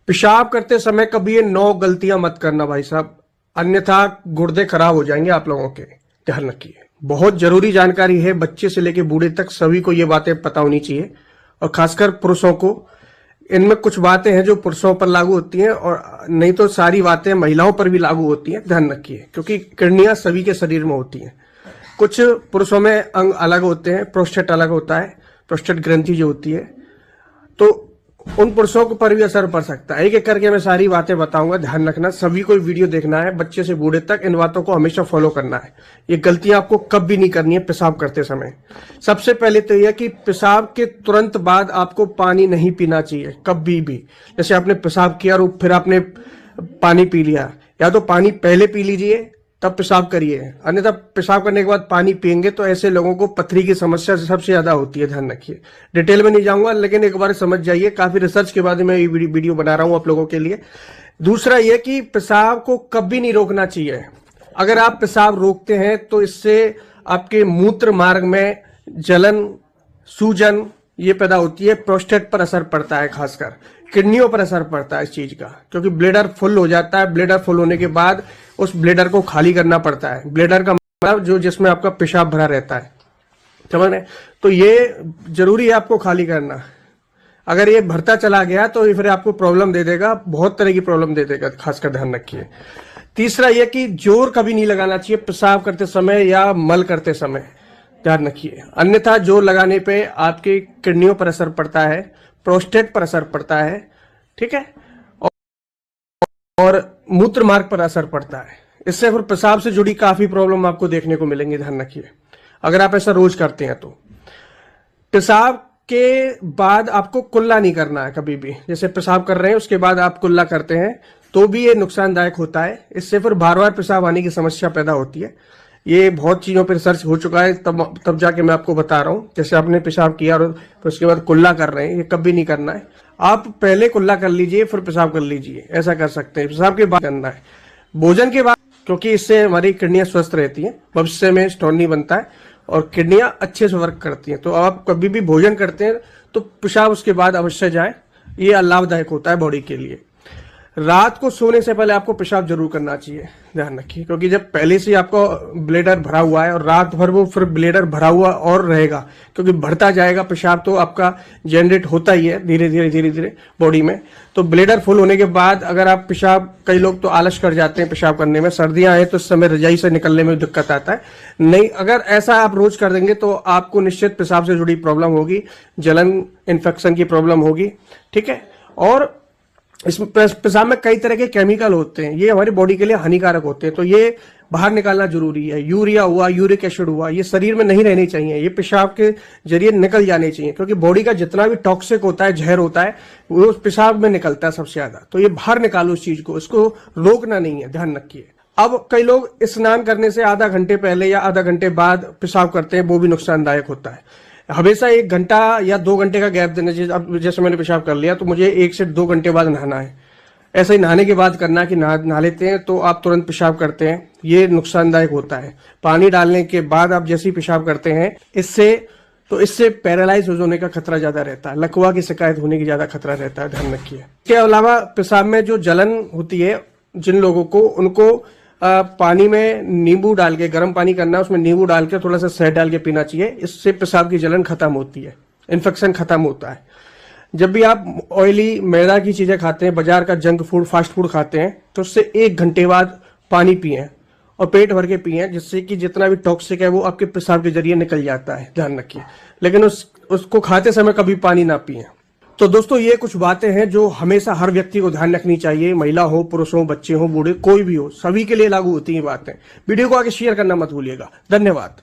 पेशाब करते समय कभी ये 9 गलतियां मत करना भाई साहब, अन्यथा गुर्दे खराब हो जाएंगे आप लोगों के। ध्यान रखिए, बहुत जरूरी जानकारी है, बच्चे से लेके बूढ़े तक सभी को ये बातें पता होनी चाहिए, और खासकर पुरुषों को। इनमें कुछ बातें हैं जो पुरुषों पर लागू होती हैं, और नहीं तो सारी बातें महिलाओं पर भी लागू होती हैं। ध्यान रखिए, क्योंकि किडनियां सभी के शरीर में होती हैं। कुछ पुरुषों में अंग अलग होते हैं, प्रोस्टेट अलग होता है, प्रोस्टेट ग्रंथि जो होती है, तो उन पुरुषों के पर भी असर पड़ सकता है। एक एक करके मैं सारी बातें बताऊंगा, ध्यान रखना, सभी को वीडियो देखना है, बच्चे से बूढ़े तक इन बातों को हमेशा फॉलो करना है। ये गलतियां आपको कभी नहीं करनी है पेशाब करते समय। सबसे पहले तो यह कि पेशाब के तुरंत बाद आपको पानी नहीं पीना चाहिए कभी भी। जैसे आपने पेशाब किया और फिर आपने पानी पी लिया, या तो पानी पहले पी लीजिए तब पेशाब करिए, अन्यथा पेशाब करने के बाद पानी पिएंगे तो ऐसे लोगों को पथरी की समस्या सबसे ज्यादा होती है। ध्यान रखिए, डिटेल में नहीं जाऊंगा, लेकिन एक बार समझ जाइए, काफी रिसर्च के बाद मैं ये वीडियो बना रहा हूं आप लोगों के लिए। दूसरा यह कि पेशाब को कभी नहीं रोकना चाहिए। अगर आप पेशाब रोकते हैं तो इससे आपके मूत्र मार्ग में जलन, सूजन ये पैदा होती है, प्रोस्टेट पर असर पड़ता है, खासकर किडनियों पर असर पड़ता है इस चीज का, क्योंकि ब्लेडर फुल हो जाता है। ब्लेडर फुल होने के बाद उस ब्लेडर को खाली करना पड़ता है। ब्लेडर का मतलब जो जिसमें आपका पेशाब भरा रहता है, समझ रहे? तो ये जरूरी है आपको खाली करना। अगर ये भरता चला गया तो ये फिर आपको प्रॉब्लम दे देगा, बहुत तरह की प्रॉब्लम दे देगा, खासकर ध्यान रखिए। तीसरा यह कि जोर कभी नहीं लगाना चाहिए पेशाब करते समय या मल करते समय, ध्यान रखिए, अन्यथा जोर लगाने पे आपके किडनियों पर असर पड़ता है, प्रोस्टेट पर असर पड़ता है, ठीक है, और मूत्र मार्ग पर असर पड़ता है। इससे फिर पेशाब से जुड़ी काफी प्रॉब्लम आपको देखने को मिलेंगी। ध्यान रखिए, अगर आप ऐसा रोज करते हैं तो। पेशाब के बाद आपको कुल्ला नहीं करना है कभी भी। जैसे पेशाब कर रहे हैं उसके बाद आप कुल्ला करते हैं तो भी ये नुकसानदायक होता है। इससे फिर बार बार पेशाब आने की समस्या पैदा होती है। ये बहुत चीजों पर रिसर्च हो चुका है, तब जाके मैं आपको बता रहा हूँ। जैसे आपने पेशाब किया और फिर उसके बाद कुल्ला कर रहे हैं, ये कभी नहीं करना है। आप पहले कुल्ला कर लीजिए फिर पेशाब कर लीजिए, ऐसा कर सकते हैं। पेशाब के बाद करना है, भोजन के बाद, क्योंकि इससे हमारी किडनियां स्वस्थ रहती हैं, भविष्य में स्टोन नहीं बनता है और किडनियां अच्छे से वर्क करती हैं। तो आप कभी भी भोजन करते हैं तो पेशाब उसके बाद अवश्य जाए, ये लाभदायक होता है बॉडी के लिए। रात को सोने से पहले आपको पेशाब जरूर करना चाहिए, ध्यान रखिए, क्योंकि जब पहले से आपको ब्लेडर भरा हुआ है और रात भर वो फिर ब्लेडर भरा हुआ और रहेगा, क्योंकि बढ़ता जाएगा पेशाब तो आपका जनरेट होता ही है धीरे धीरे बॉडी में। तो ब्लेडर फुल होने के बाद अगर आप पेशाब, कई लोग तो आलस कर जाते हैं पेशाब करने में, सर्दियां आए तो इस समय रजाई से निकलने में दिक्कत आता है। नहीं, अगर ऐसा आप रोज कर देंगे तो आपको निश्चित पेशाब से जुड़ी प्रॉब्लम होगी, जलन, इन्फेक्शन की प्रॉब्लम होगी, ठीक है। और इस पेशाब में कई तरह के केमिकल होते हैं, ये हमारी बॉडी के लिए हानिकारक होते हैं, तो ये बाहर निकालना जरूरी है। यूरिया हुआ, यूरिक एसिड हुआ, ये शरीर में नहीं रहने चाहिए, ये पेशाब के जरिए निकल जाने चाहिए, क्योंकि बॉडी का जितना भी टॉक्सिक होता है, जहर होता है, वो पेशाब में निकलता है सबसे ज्यादा। तो ये बाहर निकालो इस चीज को, इसको रोकना नहीं है, ध्यान रखिए। अब कई लोग स्नान करने से आधा घंटे पहले या आधा घंटे बाद पेशाब करते हैं, वो भी नुकसानदायक होता है। हमेशा 1 घंटा या 2 घंटे का गैप देना चाहिए। अब जैसे मैंने पेशाब कर लिया तो मुझे 1 से 2 घंटे बाद नहाना है, ऐसा ही नहाने के बाद करना है कि नहा लेते हैं तो आप तुरंत पेशाब करते हैं, ये नुकसानदायक होता है। पानी डालने के बाद आप जैसे ही पेशाब करते हैं, इससे पैरालाइज होने का खतरा ज्यादा रहता है, लकवा की शिकायत होने की ज्यादा खतरा रहता है, ध्यान रखिए। इसके अलावा पेशाब में जो जलन होती है, जिन लोगों को, उनको पानी में नींबू डाल के, गर्म पानी करना है, उसमें नींबू डाल के थोड़ा सा शहद डाल के पीना चाहिए। इससे पेशाब की जलन खत्म होती है, इन्फेक्शन खत्म होता है। जब भी आप ऑयली, मैदा की चीजें खाते हैं, बाजार का जंक फूड, फास्ट फूड खाते हैं, तो उससे 1 घंटे बाद पानी पिए और पेट भर के पिए, जिससे कि जितना भी टॉक्सिक है वो आपके पेशाब के जरिए निकल जाता है, ध्यान रखिए। लेकिन उसको खाते समय कभी पानी ना पिए। तो दोस्तों, ये कुछ बातें हैं जो हमेशा हर व्यक्ति को ध्यान रखनी चाहिए, महिला हो, पुरुष हो, बच्चे हो, बूढ़े, कोई भी हो, सभी के लिए लागू होती है बातें। वीडियो को आगे शेयर करना मत भूलिएगा। धन्यवाद।